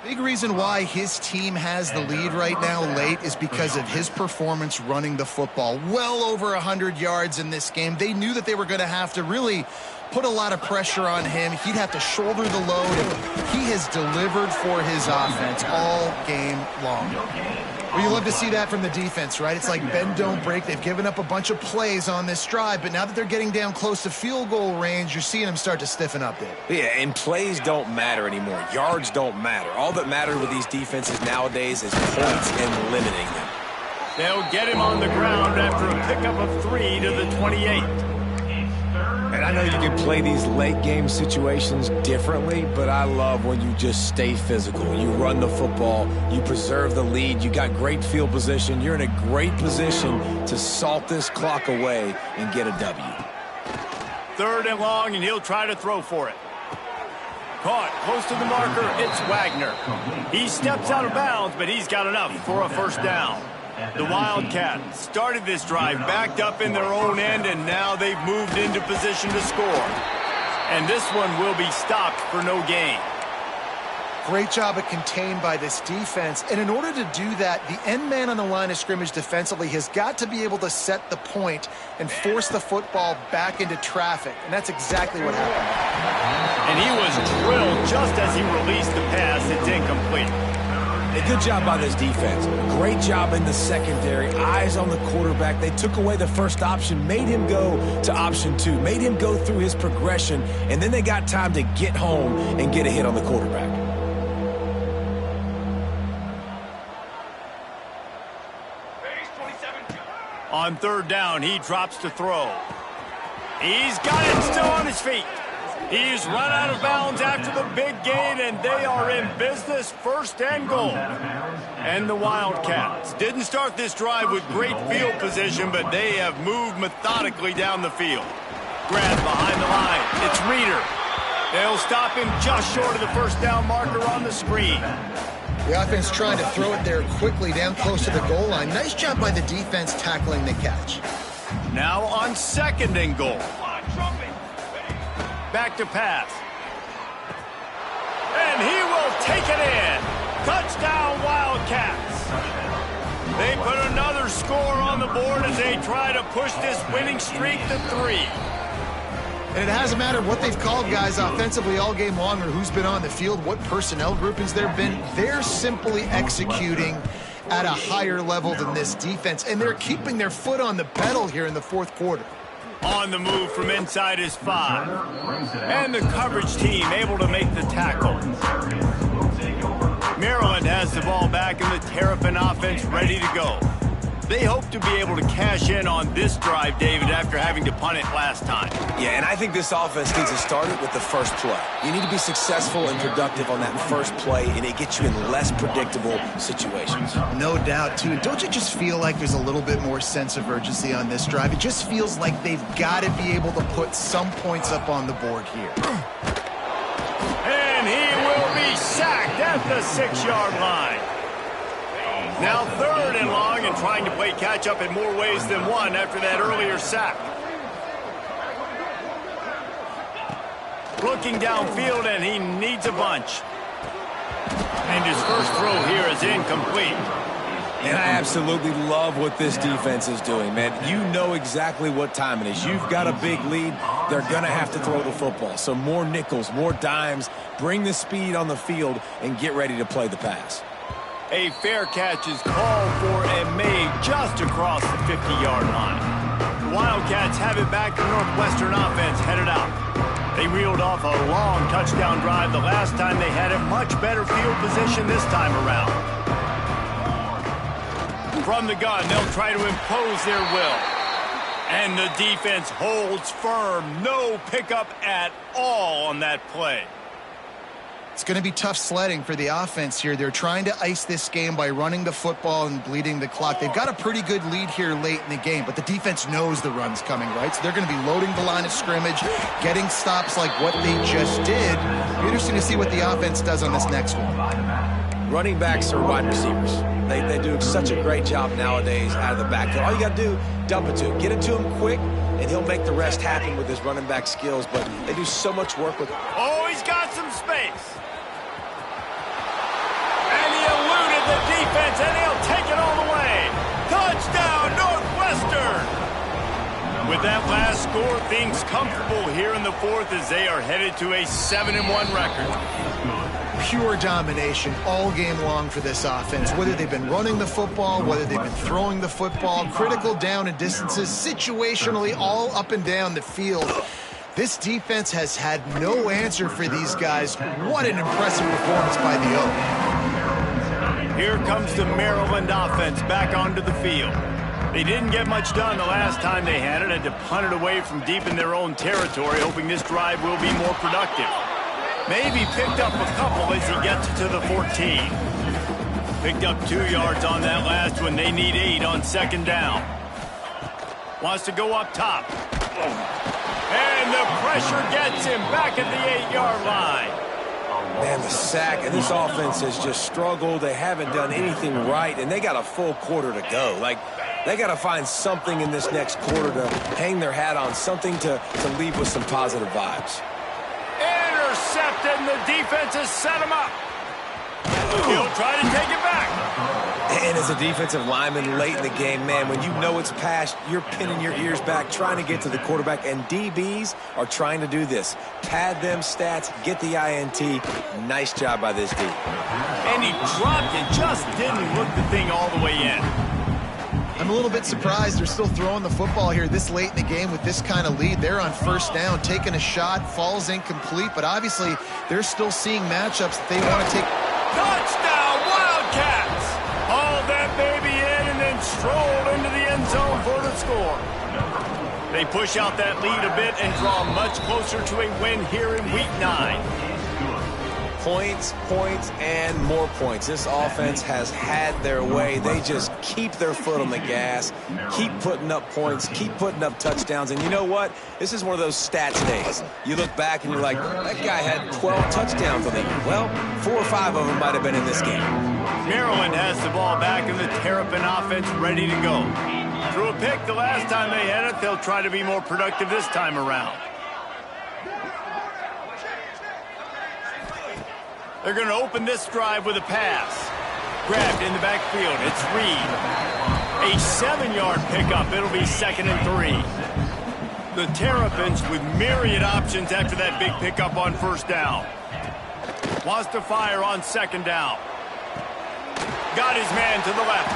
Big reason why his team has the lead right now late is because of his performance running the football. Well over 100 yards in this game. They knew that they were going to have to really put a lot of pressure on him. He'd have to shoulder the load, and he has delivered for his offense all game long. Well, you love to see that from the defense, right? It's like bend, don't break. They've given up a bunch of plays on this drive, but now that they're getting down close to field goal range, you're seeing them start to stiffen up there. Yeah, and plays don't matter anymore. Yards don't matter. All that matters with these defenses nowadays is points and limiting them. They'll get him on the ground after a pickup of 3 to the 28. And I know you can play these late-game situations differently, but I love when you just stay physical. You run the football, you preserve the lead, you got great field position, you're in a great position to salt this clock away and get a W. 3rd and long, and he'll try to throw for it. Caught close to the marker, it's Wagner. He steps out of bounds, but he's got enough for a first down. The Wildcats started this drive backed up in their own end, and now they've moved into position to score. And this one will be stopped for no gain. Great job of contained by this defense. And in order to do that, the end man on the line of scrimmage defensively has got to be able to set the point and force the football back into traffic. And that's exactly what happened. And he was drilled just as he released the pass. It's incomplete. A good job by this defense. Great job in the secondary. Eyes on the quarterback. They took away the first option, made him go to option 2, made him go through his progression, and then they got time to get home and get a hit on the quarterback. On 3rd down, he drops to throw. He's got it still on his feet. He's run out of bounds after the big gain, and they are in business, 1st and goal. And the Wildcats didn't start this drive with great field position, but they have moved methodically down the field. Grab behind the line. It's Reeder. They'll stop him just short of the first down marker on the screen. The offense trying to throw it there quickly down close to the goal line. Nice job by the defense tackling the catch. Now on 2nd and goal. Back to pass. And he will take it in. Touchdown, Wildcats. They put another score on the board as they try to push this winning streak to 3. And it hasn't mattered what they've called guys offensively all game long or who's been on the field, what personnel groupings there have been. They're simply executing at a higher level than this defense, and they're keeping their foot on the pedal here in the 4th quarter. On the move from inside his 5. And the coverage team able to make the tackle. Maryland has the ball back and the Terrapin offense ready to go. They hope to be able to cash in on this drive, David, after having to punt it last time. Yeah, and I think this offense needs to start it with the first play. You need to be successful and productive on that first play, and it gets you in less predictable situations. No doubt, too. Don't you just feel like there's a little bit more sense of urgency on this drive? It just feels like they've got to be able to put some points up on the board here. And he will be sacked at the 6-yard line. Now 3rd and long, and trying to play catch-up in more ways than one after that earlier sack. Looking downfield, and he needs a bunch. And his first throw here is incomplete. And I absolutely love what this defense is doing, man. You know exactly what time it is. You've got a big lead. They're going to have to throw the football. So more nickels, more dimes, bring the speed on the field, and get ready to play the pass. A fair catch is called for and made just across the 50-yard line. The Wildcats have it back. The Northwestern offense headed out. They reeled off a long touchdown drive the last time they had it. Much better field position this time around. From the gun, they'll try to impose their will. And the defense holds firm. No pickup at all on that play. It's going to be tough sledding for the offense here. They're trying to ice this game by running the football and bleeding the clock. They've got a pretty good lead here late in the game, but the defense knows the run's coming, right? So they're going to be loading the line of scrimmage, getting stops like what they just did. Be interesting to see what the offense does on this next one. Running backs are wide receivers. They do such a great job nowadays out of the backfield. All you got to do, dump it to him. Get it to him quick, and he'll make the rest happen with his running back skills. But they do so much work with... Oh, he's got some space. And he eluded the defense, and he'll take it all the way. Touchdown, Northwestern! With that last score, things comfortable here in the fourth as they are headed to a 7-1 record. Pure domination all game long for this offense. Whether they've been running the football, whether they've been throwing the football, critical down and distances, situationally all up and down the field. This defense has had no answer for these guys. What an impressive performance by the Oak. Here comes the Maryland offense back onto the field. They didn't get much done the last time they had it, had to punt it away from deep in their own territory, hoping this drive will be more productive. Maybe picked up a couple as he gets to the 14. Picked up 2 yards on that last one. They need 8 on second down. Wants to go up top. And the pressure gets him back at the 8-yard line. Man, the sack, and this offense has just struggled. They haven't done anything right, and they got a full quarter to go. Like, they got to find something in this next quarter to hang their hat on, something to leave with some positive vibes. Intercepted, and the defense has set him up. He'll try to take it back. And as a defensive lineman late in the game, man, when you know it's past, you're pinning your ears back, trying to get to the quarterback, and DBs are trying to do this. Pad them stats, get the INT. Nice job by this D. And he dropped it, just didn't look the thing all the way in. I'm a little bit surprised they're still throwing the football here this late in the game with this kind of lead. They're on first down, taking a shot, falls incomplete, but obviously they're still seeing matchups that they want to take. Touchdown, Wildcats! Hauled that baby in and then strolled into the end zone for the score. They push out that lead a bit and draw much closer to a win here in Week 9. Points, points, and more points. This offense has had their way. They just keep their foot on the gas, keep putting up points, keep putting up touchdowns. And you know what? This is one of those stats days. You look back and you're like, that guy had 12 touchdowns on the year. Well, 4 or 5 of them might have been in this game. Maryland has the ball back and the Terrapin offense ready to go. Threw a pick the last time they had it. They'll try to be more productive this time around. They're going to open this drive with a pass. Grabbed in the backfield. It's Reed. A 7-yard pickup. It'll be 2nd and 3. The Terrapins with myriad options after that big pickup on first down. Wants to fire on 2nd down. Got his man to the left.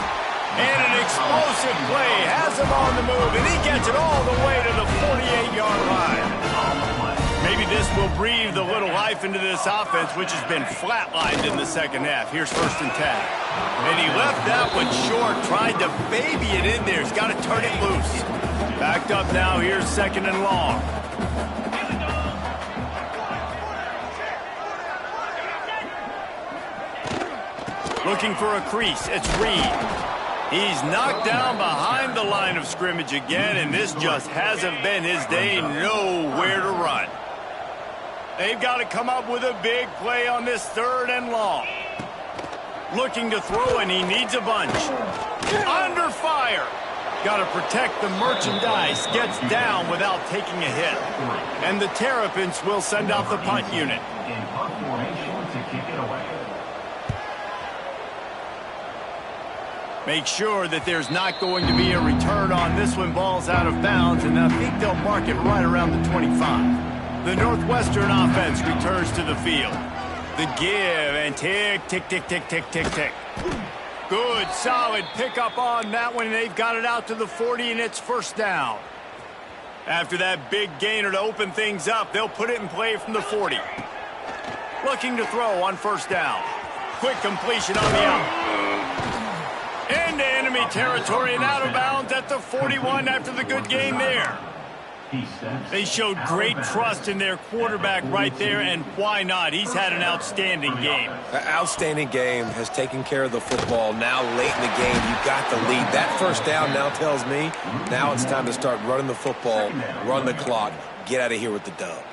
And an explosive play. Has him on the move. And he gets it all the way to the 48-yard line. Maybe this will breathe a little life into this offense, which has been flatlined in the second half. Here's 1st and 10. And he left that one short, tried to baby it in there. He's got to turn it loose. Backed up now. Here's 2nd and long. Looking for a crease. It's Reed. He's knocked down behind the line of scrimmage again, and this just hasn't been his day. Nowhere to run. They've got to come up with a big play on this 3rd and long. Looking to throw, and he needs a bunch. Under fire. Got to protect the merchandise. Gets down without taking a hit. And the Terrapins will send out the punt unit. In punt formation to kick it away. Make sure that there's not going to be a return on this one. Ball's out of bounds, and I think they'll mark it right around the 25. The Northwestern offense returns to the field. The give and tick, tick, tick, tick, tick, tick, tick. Good, solid pickup on that one. They've got it out to the 40, and it's first down. After that big gainer to open things up, they'll put it in play from the 40. Looking to throw on first down. Quick completion on the out. Into enemy territory and out of bounds at the 41 after the good game there. They showed great trust in their quarterback right there, and why not? He's had an outstanding game. An outstanding game, has taken care of the football. Now late in the game, you got the lead. That first down now tells me now it's time to start running the football, run the clock, get out of here with the dub.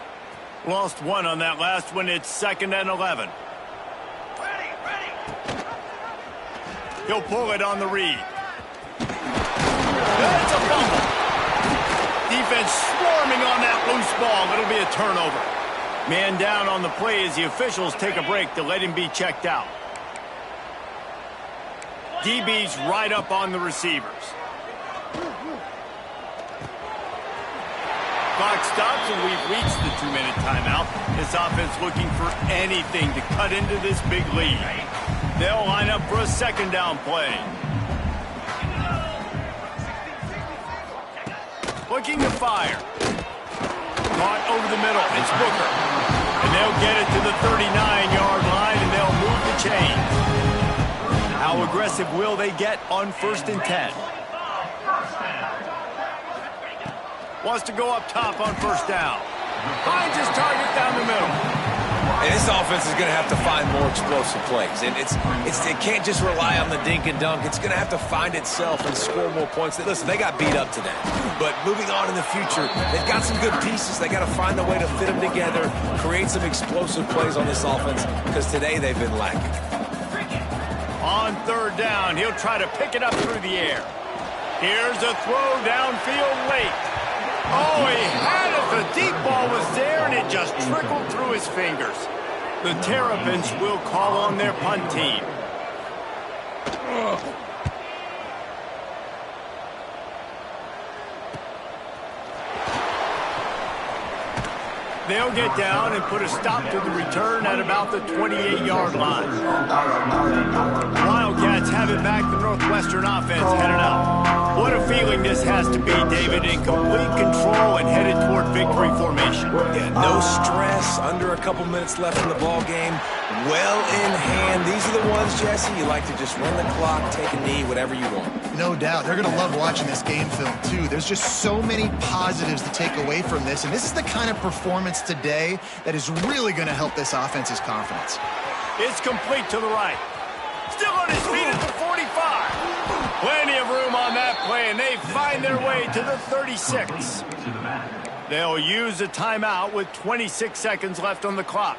Lost one on that last one. It's 2nd and 11. He'll pull it on the read. That's a fumble. Defense swarming on that loose ball. It'll be a turnover. Man down on the play as the officials take a break to let him be checked out. DB's right up on the receivers. Clock stops, and we've reached the 2-minute timeout. This offense looking for anything to cut into this big lead. They'll line up for a 2nd down play. Looking to fire. Caught over the middle. It's Booker. And they'll get it to the 39-yard line, and they'll move the chains. How aggressive will they get on 1st and 10? Wants to go up top on first down. Finds his target down the middle. And this offense is going to have to find more explosive plays. And it can't just rely on the dink and dunk. It's going to have to find itself and score more points. Listen, they got beat up today. But moving on in the future, they've got some good pieces. They got to find a way to fit them together, create some explosive plays on this offense, because today they've been lacking. On 3rd down, he'll try to pick it up through the air. Here's a throw downfield late. Oh, he had it. The deep ball was there, and it just trickled through his fingers. The Terrapins will call on their punt team. They'll get down and put a stop to the return at about the 28-yard line. Wildcats have it back. The Northwestern offense headed out. What a feeling this has to be, David, in complete control and headed toward victory formation. Yeah, no stress, under a couple minutes left in the ball game. Well in hand. These are the ones, Jesse, you like to just run the clock, take a knee, whatever you want. No doubt. They're going to love watching this game film, too. There's just so many positives to take away from this, and this is the kind of performance today that is really going to help this offense's confidence. It's complete to the right. Still on his feet at the 45. Plenty of room on that play, and they find their way to the 36. They'll use a timeout with 26 seconds left on the clock.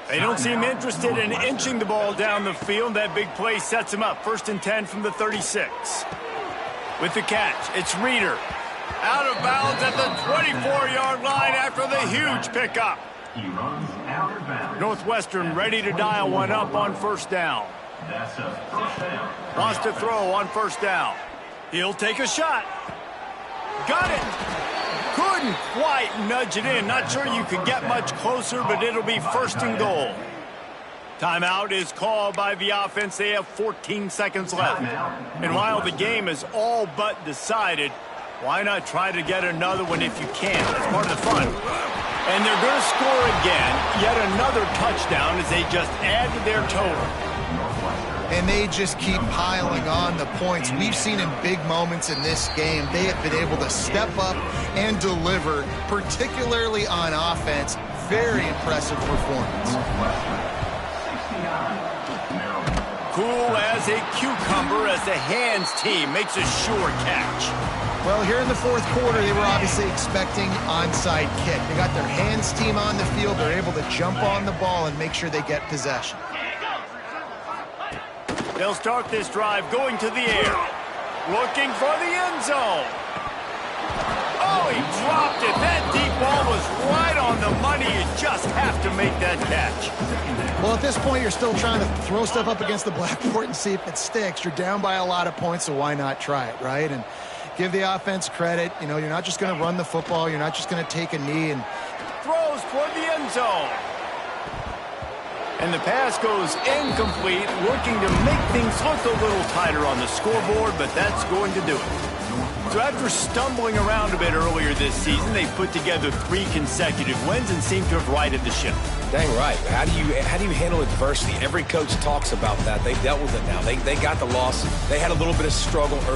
They don't seem interested in inching the ball down the field. That big play sets them up. 1st and 10 from the 36. With the catch, it's Reeder. Out of bounds at the 24-yard line after the huge pickup. He runs out of bounds. Northwestern ready to dial one up on first down. That's a first down. Wants to throw on first down. He'll take a shot. Got it. Couldn't quite nudge it in. Not sure you could get much closer, but it'll be 1st and goal. Timeout is called by the offense. They have 14 seconds left. And while the game is all but decided, why not try to get another one if you can? That's part of the fun. And they're going to score again. Yet another touchdown as they just add to their total. And they just keep piling on the points. We've seen in big moments in this game, they have been able to step up and deliver, particularly on offense. Very impressive performance. Cool as a cucumber as the hands team makes a sure catch. Well, here in the 4th quarter, they were obviously expecting onside kick. They got their hands team on the field. They're able to jump on the ball and make sure they get possession. They'll start this drive going to the air. Looking for the end zone. Oh, Oh, he dropped it. That deep ball was right on the money. You just have to make that catch. Well, at this point, you're still trying to throw stuff up against the blackboard and see if it sticks. You're down by a lot of points, so why not try it, right? And give the offense credit. You know, you're not just going to run the football. You're not just going to take a knee and throws toward the end zone. And the pass goes incomplete, looking to make things look a little tighter on the scoreboard, but that's going to do it. So after stumbling around a bit earlier this season, they put together 3 consecutive wins and seem to have righted the ship. Dang right. How do you handle adversity? Every coach talks about that. They've dealt with it now. They got the loss. They had a little bit of struggle